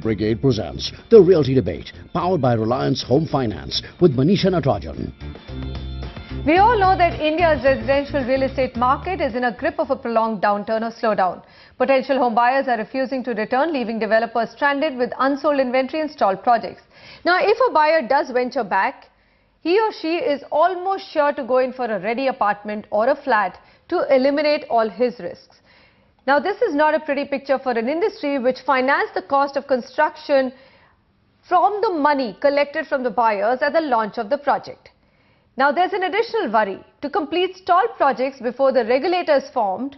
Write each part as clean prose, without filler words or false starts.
Brigade presents The Realty Debate, powered by Reliance Home Finance with Manisha Natarajan. We all know that India's residential real estate market is in a grip of a prolonged downturn or slowdown. Potential home buyers are refusing to return, leaving developers stranded with unsold inventory and stalled projects. Now, if a buyer does venture back, he or she is almost sure to go in for a ready apartment or a flat to eliminate all his risks. Now, this is not a pretty picture for an industry which financed the cost of construction from the money collected from the buyers at the launch of the project. Now, there's an additional worry. To complete stalled projects before the regulator is formed,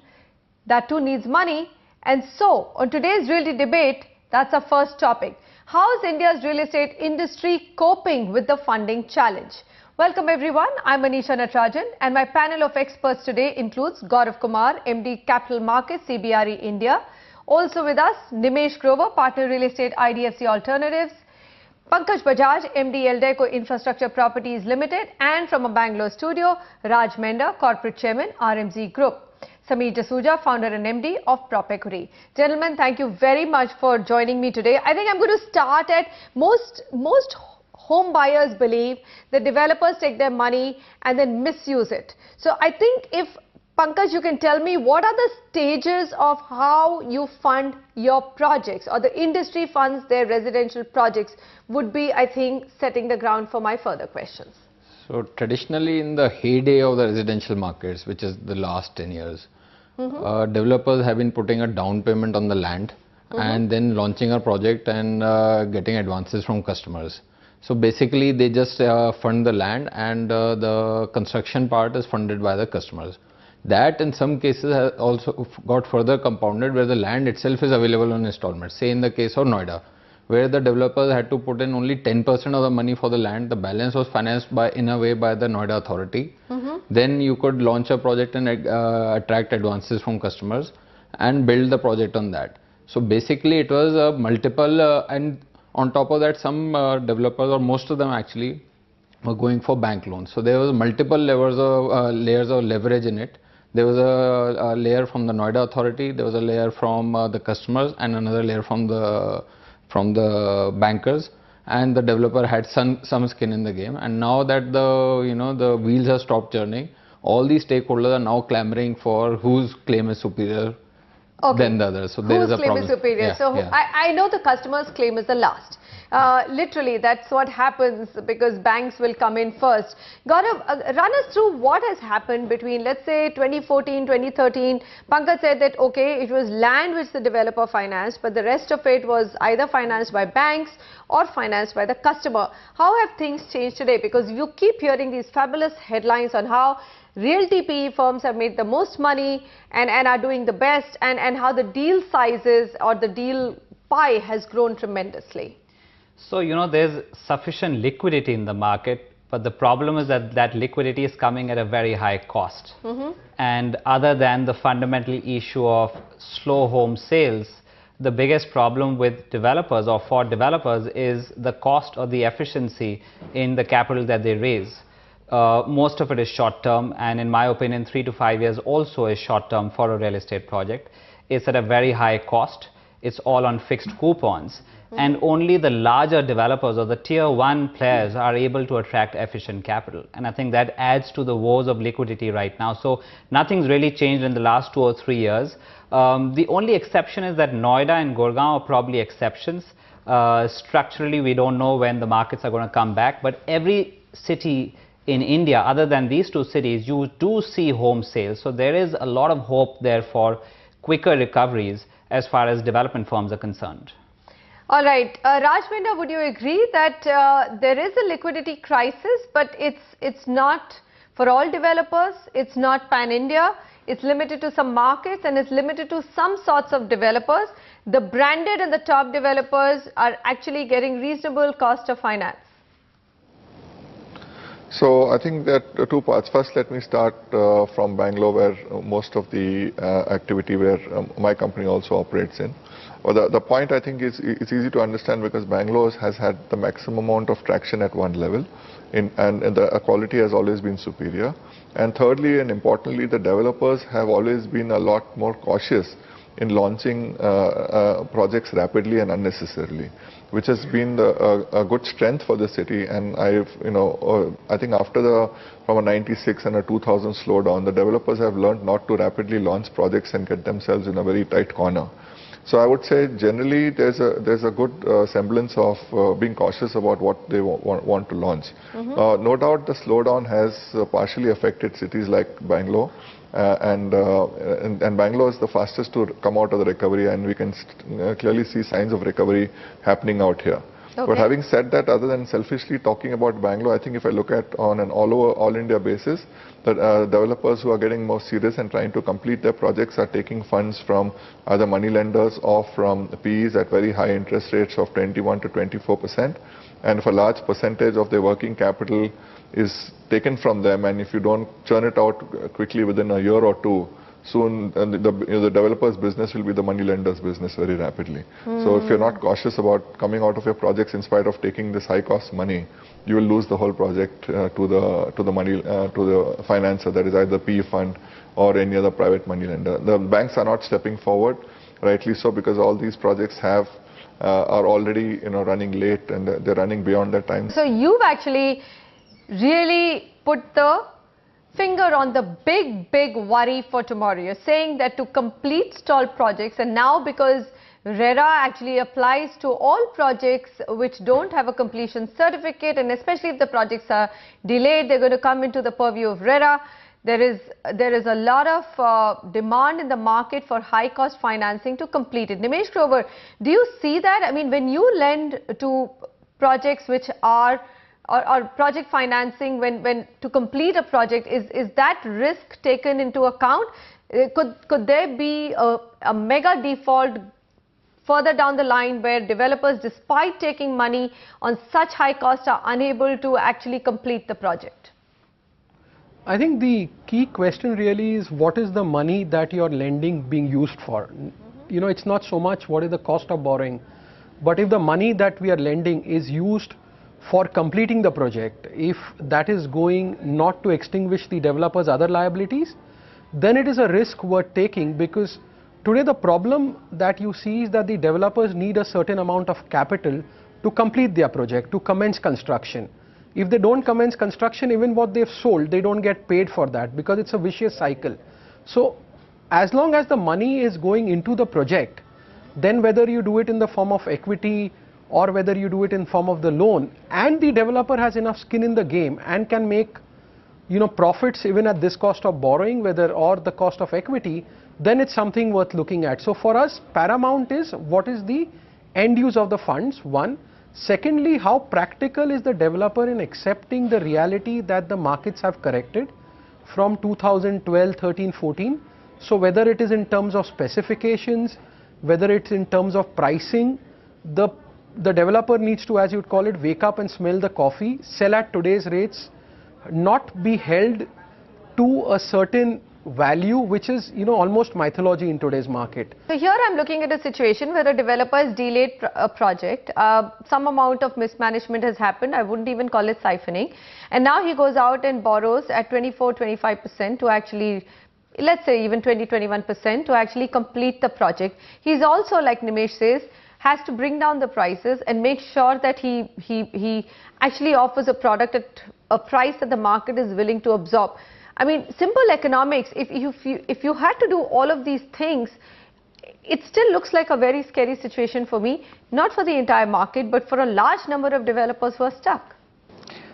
that too needs money. And so, on today's Realty Debate, that's our first topic. How is India's real estate industry coping with the funding challenge? Welcome everyone, I'm Manisha Natarajan and my panel of experts today includes Gaurav Kumar, MD Capital Markets, CBRE India. Also with us, Nimesh Grover, Partner Real Estate IDFC Alternatives. Pankaj Bajaj, MD Eldeco Infrastructure Properties Limited, and from a Bangalore studio, Raj Menda, Corporate Chairman, RMZ Group. Sameer Jasuja, founder and MD of Prop Equity. Gentlemen, thank you very much for joining me today. I think I'm going to start at most home buyers believe that developers take their money and then misuse it. So I think if Pankaj, you can tell me what are the stages of how you fund your projects or the industry funds their residential projects would be, I think, setting the ground for my further questions. So traditionally in the heyday of the residential markets, which is the last 10 years, developers have been putting a down payment on the land and then launching a project and getting advances from customers. So basically they just fund the land and the construction part is funded by the customers. That in some cases has also got further compounded where the land itself is available on installments. Say in the case of Noida, where the developers had to put in only 10% of the money for the land, the balance was financed in a way by the Noida authority. Then you could launch a project and attract advances from customers and build the project on that. So basically it was a multiple and on top of that some developers or most of them actually were going for bank loans. So there was multiple layers of leverage in it. There was a layer from the Noida authority, there was a layer from the customers and another layer from the bankers, and the developer had some skin in the game. And now that the wheels have stopped turning, all these stakeholders are now clamoring for whose claim is superior than the others. So there is a problem. Whose claim is superior? I know the customer's claim is the last. Literally, that's what happens because banks will come in first. Gaurav, run us through what has happened between, let's say, 2014, 2013. Pankaj said that, okay, it was land which the developer financed, but the rest of it was either financed by banks or financed by the customer. How have things changed today? Because you keep hearing these fabulous headlines on how realty PE firms have made the most money and are doing the best, and how the deal sizes or the deal pie has grown tremendously. So, there's sufficient liquidity in the market, but the problem is that that liquidity is coming at a very high cost. And other than the fundamental issue of slow home sales, the biggest problem with developers or for developers is the cost or the efficiency in the capital that they raise. Most of it is short term, and in my opinion 3 to 5 years also is short term for a real estate project. It's at a very high cost. It's all on fixed coupons, and only the larger developers or the tier 1 players are able to attract efficient capital, and I think that adds to the woes of liquidity right now. So nothing's really changed in the last 2 or 3 years. The only exception is that Noida and Gurgaon are probably exceptions. Structurally we don't know when the markets are going to come back, but every city in India other than these 2 cities you do see home sales. So there is a lot of hope there for quicker recoveries as far as development firms are concerned. All right, Raj Menda, would you agree that there is a liquidity crisis, but it's not for all developers, it's not pan-India, it's limited to some markets and it's limited to some sorts of developers. The branded and the top developers are actually getting reasonable cost of finance. So I think that 2 parts. First, let me start from Bangalore, where most of the activity where my company also operates in. Well, the point I think is it's easy to understand because Bangalore has had the maximum amount of traction at one level, and the quality has always been superior. And thirdly and importantly, the developers have always been a lot more cautious in launching projects rapidly and unnecessarily, which has been a good strength for the city. And I think after from a 96 and a 2000 slowdown, the developers have learned not to rapidly launch projects and get themselves in a very tight corner. So I would say generally there's a good semblance of being cautious about what they want to launch. No doubt the slowdown has partially affected cities like Bangalore, and Bangalore is the fastest to come out of the recovery, and we can clearly see signs of recovery happening out here. Okay. But having said that, other than selfishly talking about Bangalore, I think if I look at on an all India basis, the developers who are getting more serious and trying to complete their projects are taking funds from either money lenders or from PEs at very high interest rates of 21 to 24%. And if a large percentage of their working capital is taken from them, and if you don't churn it out quickly within a year or two, soon the developer's business will be the money lender's business very rapidly. So if you're not cautious about coming out of your projects in spite of taking this high cost money, you will lose the whole project to the financer, that is either PE fund or any other private money lender. The banks are not stepping forward, rightly so, because all these projects are already running late, and they're running beyond their time. So you've actually really put the finger on the big worry for tomorrow. You're saying that to complete stalled projects, and now because RERA actually applies to all projects which don't have a completion certificate, and especially if the projects are delayed, they're going to come into the purview of RERA. There is a lot of demand in the market for high cost financing to complete it. Nimesh Grover, do you see that? I mean, when you lend to projects which are or project financing, when to complete a project, is that risk taken into account? Could there be a mega default further down the line where developers, despite taking money on such high cost, are unable to actually complete the project? I think the key question really is, what is the money that you're lending being used for? It's not so much what is the cost of borrowing, but if the money that we are lending is used for completing the project, if that is going not to extinguish the developer's other liabilities, then it is a risk worth taking, because today the problem that you see is that the developers need a certain amount of capital to complete their project, to commence construction. If they don't commence construction, even what they've sold, they don't get paid for that, because it's a vicious cycle. So as long as the money is going into the project, then whether you do it in the form of equity or whether you do it in form of the loan, and the developer has enough skin in the game and can make profits even at this cost of borrowing, or the cost of equity, then it's something worth looking at. So for us, paramount is what is the end use of the funds, one. Secondly, how practical is the developer in accepting the reality that the markets have corrected from 2012, 13, 14. So whether it is in terms of specifications, whether it's in terms of pricing, the developer needs to, as you'd call it, wake up and smell the coffee, sell at today's rates, not be held to a certain value which is almost mythology in today's market. So here I'm looking at a situation where a developer has delayed a project, some amount of mismanagement has happened, I wouldn't even call it siphoning, and now he goes out and borrows at 24-25% to actually, let's say even 20-21% to actually complete the project. He's also, like Nimesh says, has to bring down the prices and make sure that he actually offers a product at a price that the market is willing to absorb. I mean, simple economics, if you had to do all of these things, it still looks like a very scary situation for me, not for the entire market, but for a large number of developers who are stuck.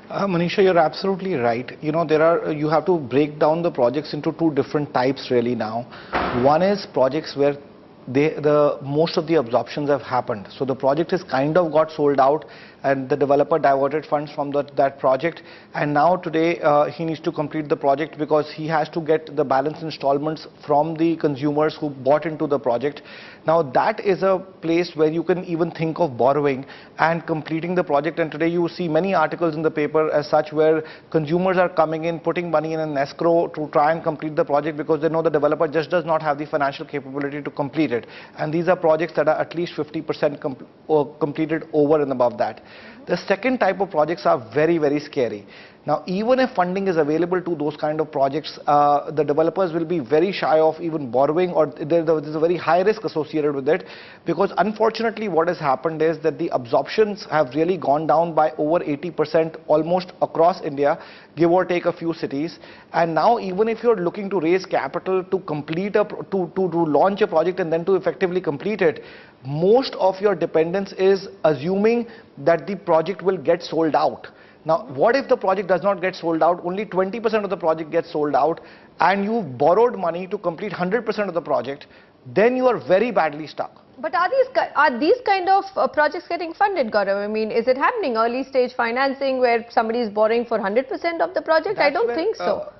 Manisha, you're absolutely right. You have to break down the projects into two different types really now. One is projects where most of the absorptions have happened. So the project is kind of got sold out, and the developer diverted funds from that project, and now today he needs to complete the project because he has to get the balance installments from the consumers who bought into the project. Now that is a place where you can even think of borrowing and completing the project, and today you see many articles in the paper as such where consumers are coming in, putting money in an escrow to try and complete the project because they know the developer just does not have the financial capability to complete it. completed. And these are projects that are at least 50% completed over and above that. The second type of projects are very, very scary. Now, even if funding is available to those kind of projects, the developers will be very shy of even borrowing, or there's a very high risk associated with it, because unfortunately what has happened is that the absorptions have really gone down by over 80% almost across India, give or take a few cities. And now even if you're looking to raise capital to complete to launch a project and then to effectively complete it, most of your dependence is assuming that the project will get sold out. Now, what if the project does not get sold out? Only 20% of the project gets sold out, and you've borrowed money to complete 100% of the project, then you are very badly stuck. But are these kind of projects getting funded, Gaurav? I mean, is it happening early stage financing where somebody is borrowing for 100% of the project? I don't think so.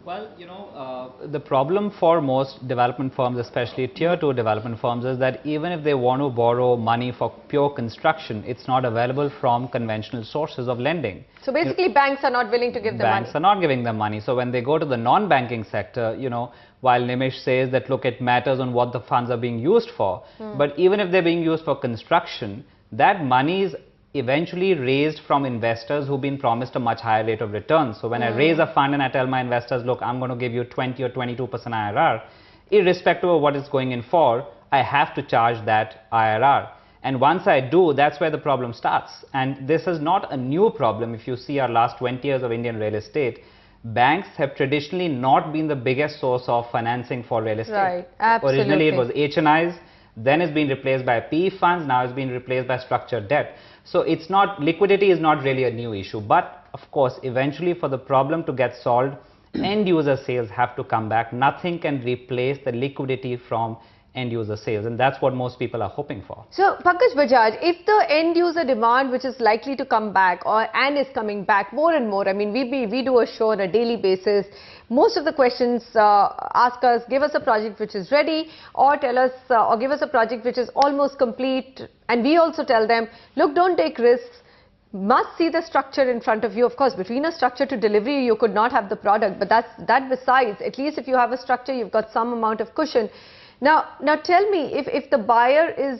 Well, you know, the problem for most development firms, especially tier 2 development firms, is that even if they want to borrow money for pure construction, it's not available from conventional sources of lending. So basically banks are not willing to give them money. Banks are not giving them money. So when they go to the non-banking sector, you know, while Nimish says that, look, it matters on what the funds are being used for, but even if they're being used for construction, that money is eventually raised from investors who've been promised a much higher rate of return. So when I raise a fund and I tell my investors, look, I'm going to give you 20 or 22% IRR, irrespective of what it's going in for, I have to charge that IRR. And once I do, that's where the problem starts. And this is not a new problem. If you see our last 20 years of Indian real estate, banks have traditionally not been the biggest source of financing for real estate. Right, absolutely. Originally it was HNIs, then it's been replaced by PE funds, now it's been replaced by structured debt. So it's not, liquidity is not really a new issue, but of course, eventually for the problem to get solved, end user sales have to come back. Nothing can replace the liquidity from end user sales, and that's what most people are hoping for. So Pankaj, Bajaj, if the end user demand, which is likely to come back and is coming back more and more, I mean, we do a show on a daily basis. Most of the questions ask us, give us a project which is ready, or tell us, or give us a project which is almost complete. And we also tell them, look, don't take risks. Must see the structure in front of you. Of course, between a structure to delivery, you could not have the product, but that besides, at least if you have a structure, you've got some amount of cushion. Now tell me, if the buyer is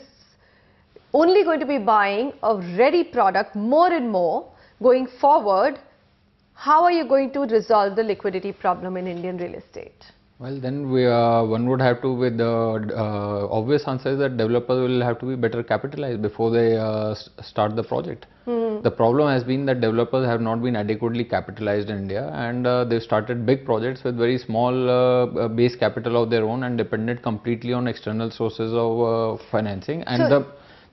only going to be buying a ready product more and more going forward, how are you going to resolve the liquidity problem in Indian real estate? Well, then one would have to, with the obvious answer is that developers will have to be better capitalized before they start the project. The problem has been that developers have not been adequately capitalized in India, and they've started big projects with very small base capital of their own and depended completely on external sources of financing. And so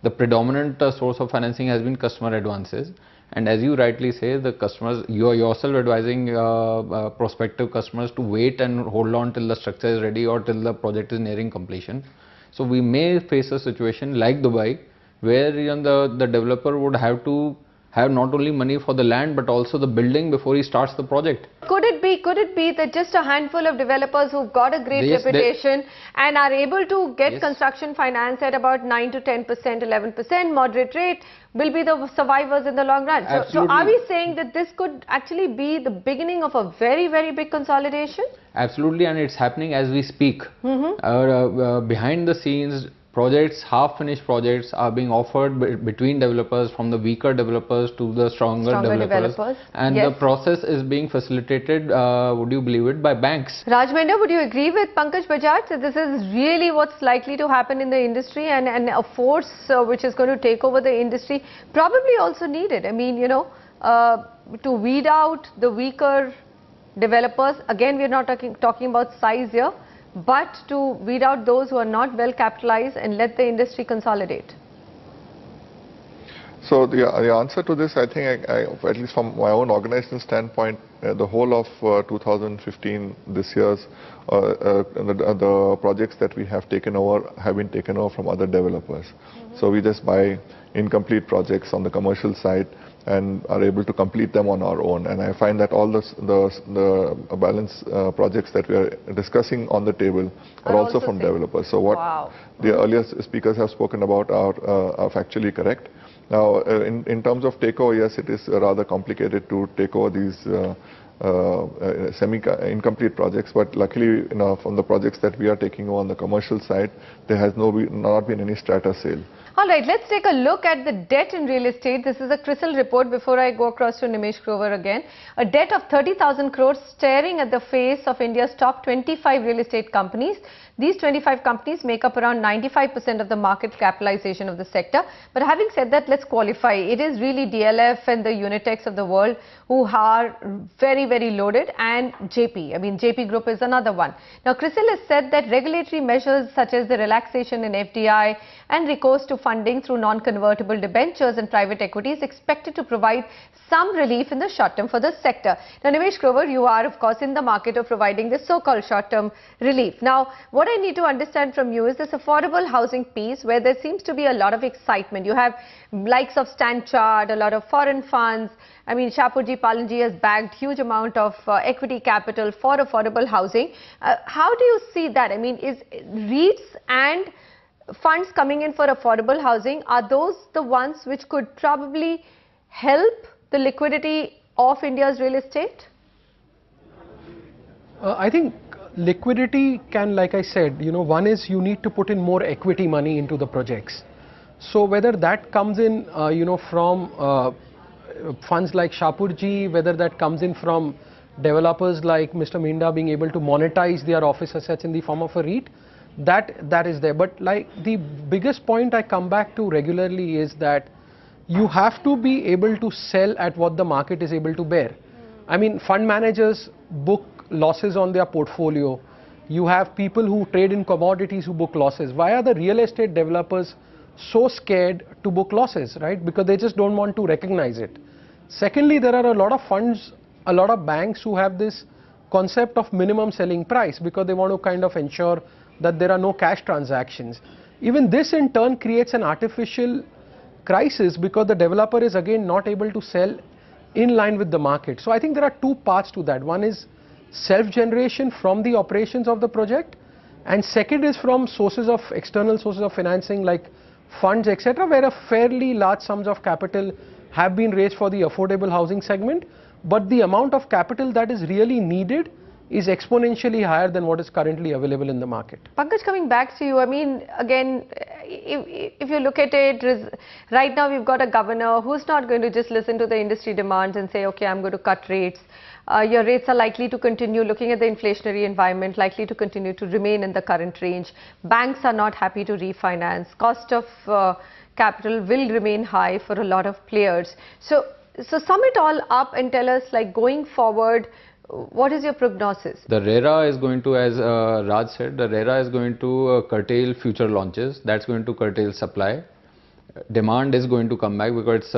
the predominant source of financing has been customer advances. And as you rightly say, the customers, you are yourself advising prospective customers to wait and hold on till the structure is ready or till the project is nearing completion. So we may face a situation like Dubai, where the developer would have to have not only money for the land but also the building before he starts the project. Could it be that just a handful of developers who've got a great reputation and are able to get construction finance at about 9 to 10%, 11% moderate rate will be the survivors in the long run? So are we saying that this could actually be the beginning of a very, very big consolidation? Absolutely, and it's happening as we speak. Behind the scenes, projects, half-finished projects are being offered between developers, from the weaker developers to the stronger developers. And the process is being facilitated, would you believe it, by banks. Rajmender, would you agree with Pankaj Bajaj that this is really what's likely to happen in the industry, and a force which is going to take over the industry, probably also needed? I mean, you know, to weed out the weaker developers. Again, we're not talking about size here, but to weed out those who are not well capitalized and let the industry consolidate. So the answer to this, I think, at least from my own organization standpoint, the whole of 2015, this year's, the projects that we have taken over have been taken over from other developers. So we just buy incomplete projects on the commercial side and are able to complete them on our own. And I find that all the balance projects that we are discussing on the table are also from developers. So what the earlier speakers have spoken about are factually correct. Now, in terms of takeover, yes, it is rather complicated to take over these incomplete projects, but luckily, from the projects that we are taking on the commercial side, there has not been any strata sale. All right, let's take a look at the debt in real estate. This is a CRISIL report before I go across to Nimesh Grover again. A debt of 30,000 crores staring at the face of India's top 25 real estate companies. These 25 companies make up around 95% of the market capitalization of the sector. But having said that, let's qualify. It is really DLF and the Unitex of the world who are very, very loaded, and JP. I mean, JP Group is another one. Now, CRISIL has said that regulatory measures such as the relaxation in FDI and recourse to funding through non-convertible debentures and private equity is expected to provide some relief in the short term for the sector. Now, Nimesh Grover, you are, of course, in the market of providing this so-called short-term relief. Now, what I need to understand from you is this affordable housing piece where there seems to be a lot of excitement. You have likes of Stand Chart, a lot of foreign funds. I mean, Shapurji Palanji has bagged huge amount of equity capital for affordable housing. How do you see that? I mean, is REITs and funds coming in for affordable housing, are those the ones which could probably help the liquidity of India's real estate? I think liquidity can, like I said, one is you need to put in more equity money into the projects. So whether that comes in, from funds like Shapurji, whether that comes in from developers like Mr. Minda being able to monetize their office assets in the form of a REIT, that is there. But like the biggest point I come back to regularly is that you have to be able to sell at what the market is able to bear. I mean, fund managers book losses on their portfolio. You have people who trade in commodities who book losses. Why are the real estate developers so scared to book losses, right? Because they just don't want to recognize it. Secondly, there are a lot of funds, a lot of banks who have this concept of minimum selling price because they want to kind of ensure that there are no cash transactions. Even this in turn creates an artificial crisis because the developer is again not able to sell in line with the market. So I think there are two parts to that. One is self-generation from the operations of the project, and second is from external sources of financing like funds, etc., where a fairly large sums of capital have been raised for the affordable housing segment, but the amount of capital that is really needed is exponentially higher than what is currently available in the market. Pankaj, coming back to you, I mean, again, if you look at it, right now we've got a governor who's not going to just listen to the industry demands and say, okay, I'm going to cut rates. Your rates are likely to continue, looking at the inflationary environment, likely to continue to remain in the current range. Banks are not happy to refinance. Cost of capital will remain high for a lot of players. So sum it all up and tell us, like, going forward, what is your prognosis? The RERA is going to, as Raj said, the RERA is going to curtail future launches. That's going to curtail supply. Demand is going to come back because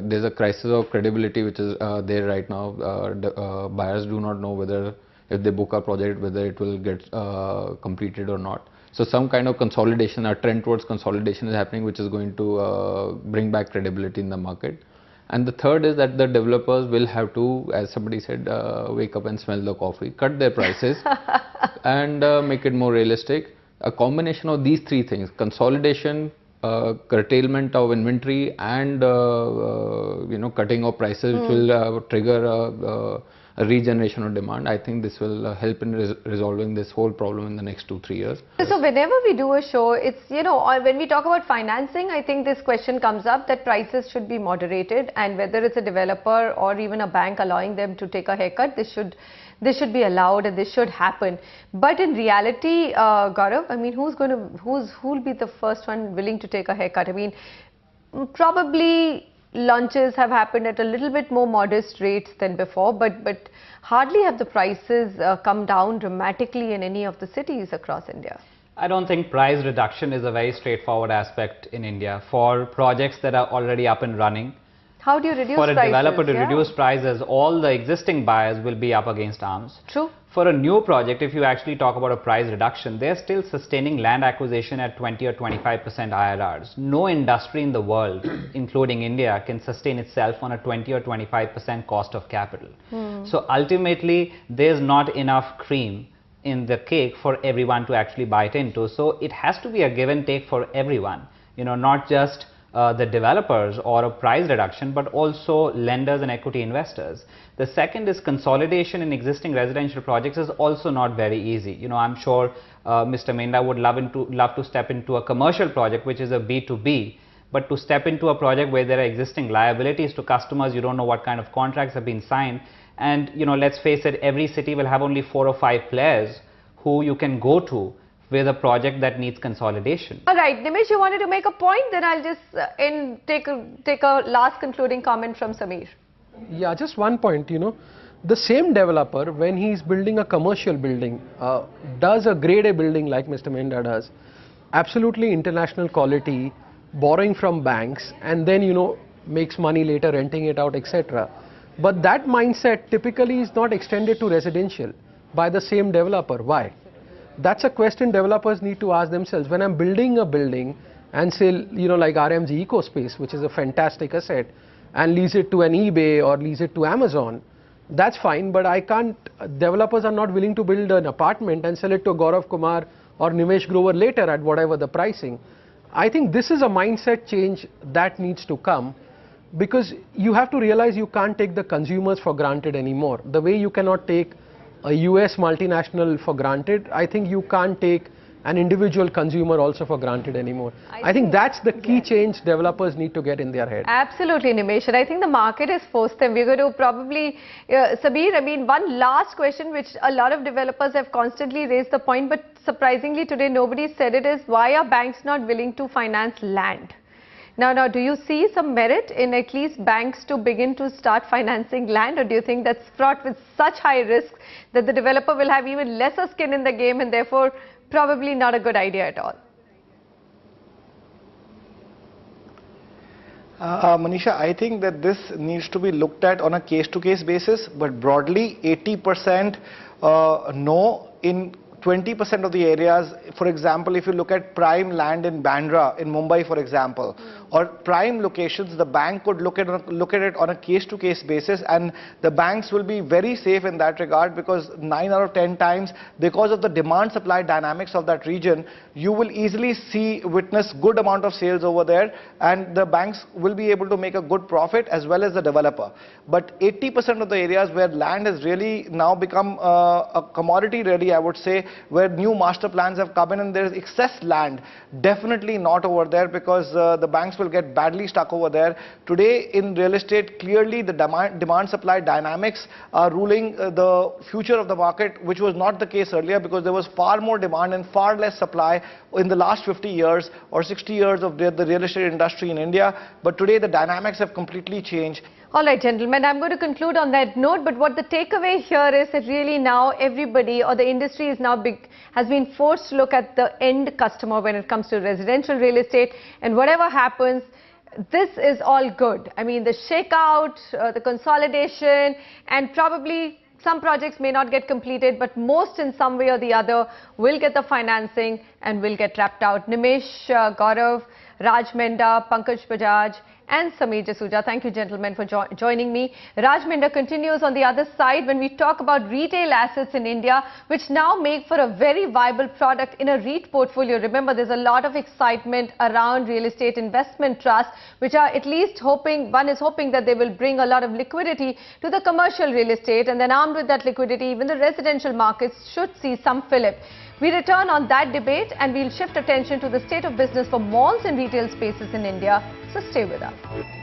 there's a crisis of credibility which is there right now. Buyers do not know whether if they book a project, whether it will get completed or not. So some kind of consolidation, a trend towards consolidation is happening, which is going to bring back credibility in the market. And the third is that the developers will have to, as somebody said, wake up and smell the coffee, cut their prices and make it more realistic. A combination of these three things: consolidation, curtailment of inventory, and cutting of prices, which will trigger a regeneration of demand. I think this will help in resolving this whole problem in the next 2-3 years. So whenever we do a show, it's, when we talk about financing, I think this question comes up that prices should be moderated, and whether it's a developer or even a bank allowing them to take a haircut, this should be allowed and this should happen. But in reality, Gaurav, I mean, who'll be the first one willing to take a haircut? I mean, probably launches have happened at a little bit more modest rates than before, but hardly have the prices come down dramatically in any of the cities across India. I don't think price reduction is a very straightforward aspect in India for projects that are already up and running. How do you reduce prices? For a developer to reduce prices, all the existing buyers will be up against arms. True. For a new project, if you actually talk about a price reduction, they're still sustaining land acquisition at 20 or 25% IRRs. No industry in the world, including India, can sustain itself on a 20 or 25% cost of capital. So ultimately, there's not enough cream in the cake for everyone to actually bite into. So it has to be a give and take for everyone, not just the developers or a price reduction, but also lenders and equity investors. The second is consolidation in existing residential projects is also not very easy. You know, I'm sure Mr. Menda would love to step into a commercial project, which is a B2B, but to step into a project where there are existing liabilities to customers, you don't know what kind of contracts have been signed. And, you know, let's face it, every city will have only 4 or 5 players who you can go to with a project that needs consolidation. All right, Nimish, you wanted to make a point, then I'll just take a last concluding comment from Sameer. Yeah, just one point, you know, the same developer, when he's building a commercial building, does a grade A building like Mr. Menda does, absolutely international quality, borrowing from banks, and then, you know, makes money later renting it out, etc. But that mindset typically is not extended to residential by the same developer. Why? That's a question developers need to ask themselves. When I'm building a building and say, you know, like RMG EcoSpace, which is a fantastic asset, and lease it to an eBay or lease it to Amazon, that's fine, but I can't, developers are not willing to build an apartment and sell it to Gaurav Kumar or Nimesh Grover later at whatever the pricing. I think this is a mindset change that needs to come, because you have to realize you can't take the consumers for granted anymore. The way you cannot take a US multinational for granted, I think you can't take an individual consumer also for granted anymore. I think that's the key change developers need to get in their head. Absolutely, Nimesh. And I think the market has forced them. We're going to probably, Sabir, I mean, one last question which a lot of developers have constantly raised the point, but surprisingly today nobody said it, is why are banks not willing to finance land? Now, do you see some merit in at least banks to begin to start financing land, or do you think that's fraught with such high risks that the developer will have even lesser skin in the game and therefore probably not a good idea at all? Manisha, I think that this needs to be looked at on a case-to-case basis, but broadly 80% no in 20% of the areas. For example, if you look at prime land in Bandra, in Mumbai, for example, or prime locations, the bank could look at it on a case-to-case basis, and the banks will be very safe in that regard, because 9 out of 10 times, because of the demand-supply dynamics of that region, you will easily witness good amount of sales over there, and the banks will be able to make a good profit as well as the developer. But 80% of the areas where land has really now become a commodity, really, I would say, where new master plans have come in and there is excess land, definitely not over there, because the banks will get badly stuck over there. Today in real estate, clearly the demand supply dynamics are ruling the future of the market, which was not the case earlier, because there was far more demand and far less supply in the last 50 years or 60 years of the real estate industry in India. But today the dynamics have completely changed. All right, gentlemen, I'm going to conclude on that note, but what the takeaway here is that really now everybody, or the industry is now has been forced to look at the end customer when it comes to residential real estate, and whatever happens, this is all good. I mean, the shakeout, the consolidation, and probably some projects may not get completed, but most in some way or the other will get the financing and will get wrapped out. Nimesh, Gaurav, Raj Menda, Pankaj Bajaj, and Sameer Jasuja. Thank you, gentlemen, for joining me. Raj Menda continues on the other side when we talk about retail assets in India, which now make for a very viable product in a REIT portfolio. Remember, there's a lot of excitement around real estate investment trusts, which are at least hoping, one is hoping that they will bring a lot of liquidity to the commercial real estate, and then armed with that liquidity, even the residential markets should see some fillip. We return on that debate and we'll shift attention to the state of business for malls and retail spaces in India. So stay with us.